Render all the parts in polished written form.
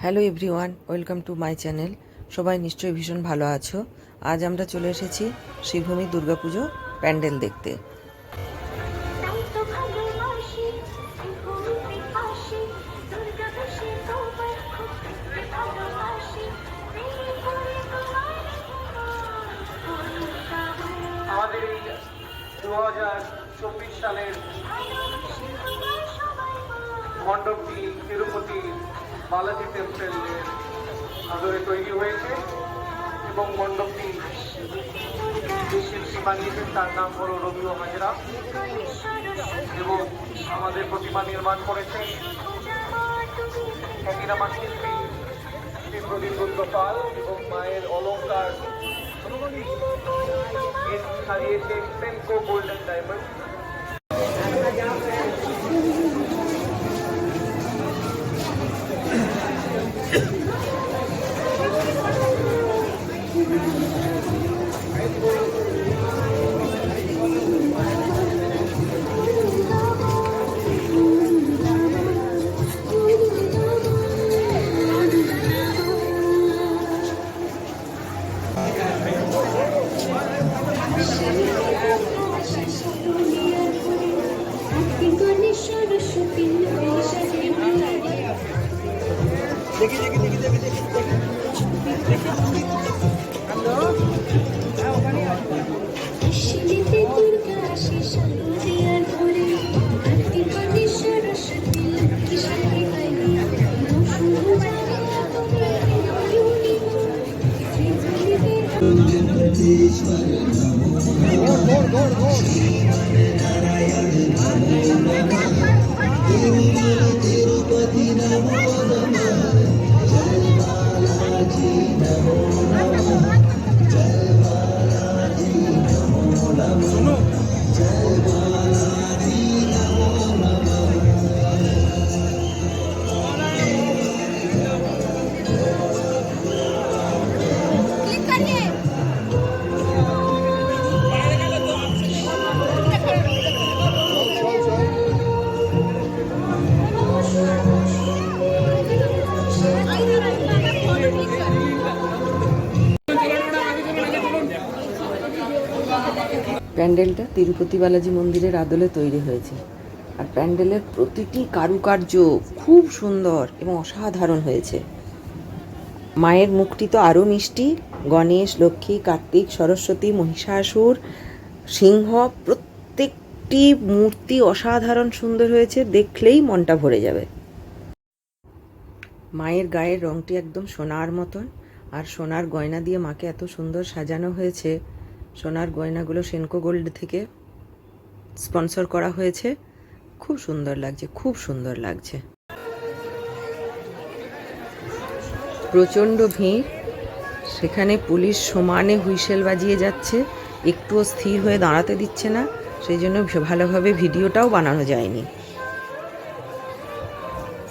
Hello everyone, welcome to my channel. সবাই নিশ্চয়ই ভীষণ ভালো আছো। আজ আমরা চলে এসেছি শ্রীভূমি দুর্গাপুজো প্যান্ডেল দেখতে। আমাদের এই 2024 সালের মণ্ডপটি তিরুপতি বালাজি টেম্পলের আদরে তৈরি হয়েছে এবং মণ্ডপটি যে শিল্পী বানিয়েছেন তার নাম হল রবিও হাজরা এবং আমাদের প্রতিমা নির্মাণ করেছেন খ্যাতিনামা শিল্পী শ্রী প্রদীপ পাল এবং মায়ের অলঙ্কার সাজিয়েছে সেনকো গোল্ডেন ডায়মন্ড। প্যান্ডেলটা তিরুপতি বালাজি মন্দিরের আদলে তৈরি হয়েছে, আর প্যান্ডেলের প্রতিটি কারুকার্য খুব সুন্দর এবং অসাধারণ হয়েছে। মায়ের মুখটি তো আরও মিষ্টি। গণেশ, লক্ষ্মী, কার্তিক, সরস্বতী, মহিষাসুর, সিংহ, প্রত্যেকটি মূর্তি অসাধারণ সুন্দর হয়েছে, দেখলেই মনটা ভরে যাবে। মায়ের গায়ের রঙটি একদম সোনার মতন, আর সোনার গয়না দিয়ে মাকে এত সুন্দর সাজানো হয়েছে। সোনার গয়নাগুলো সেনকো গোল্ড থেকে স্পন্সর করা হয়েছে। খুব সুন্দর লাগছে, খুব সুন্দর লাগছে। প্রচণ্ড ভিড়, সেখানে পুলিশ সমানে হুইসেল বাজিয়ে যাচ্ছে, একটুও স্থির হয়ে দাঁড়াতে দিচ্ছে না, সেই জন্য ভালোভাবে ভিডিওটাও বানানো যায়নি।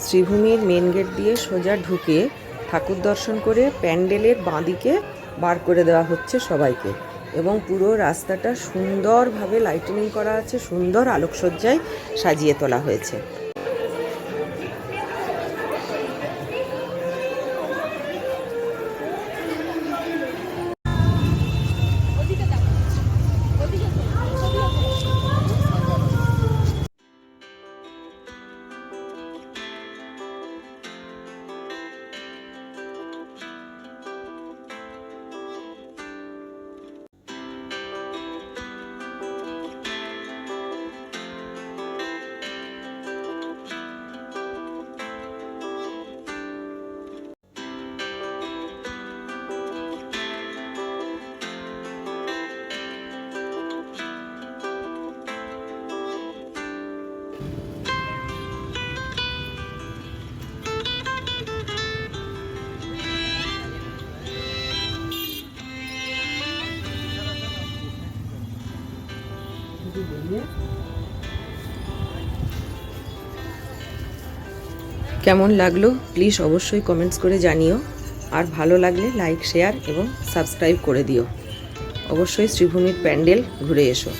শ্রীভূমির মেন গেট দিয়ে সোজা ঢুকে ঠাকুর দর্শন করে প্যান্ডেলের বাঁদিকে বার করে দেওয়া হচ্ছে সবাইকে, এবং পুরো রাস্তাটা সুন্দরভাবে লাইটিনিং করা আছে, সুন্দর আলোকসজ্জায় সাজিয়ে তোলা হয়েছে। কেমন লাগলো প্লিজ অবশ্যই কমেন্টস করে জানিও, আর ভালো লাগলে লাইক, শেয়ার এবং সাবস্ক্রাইব করে দিও। অবশ্যই শ্রীভূমির প্যান্ডেল ঘুরে এসো।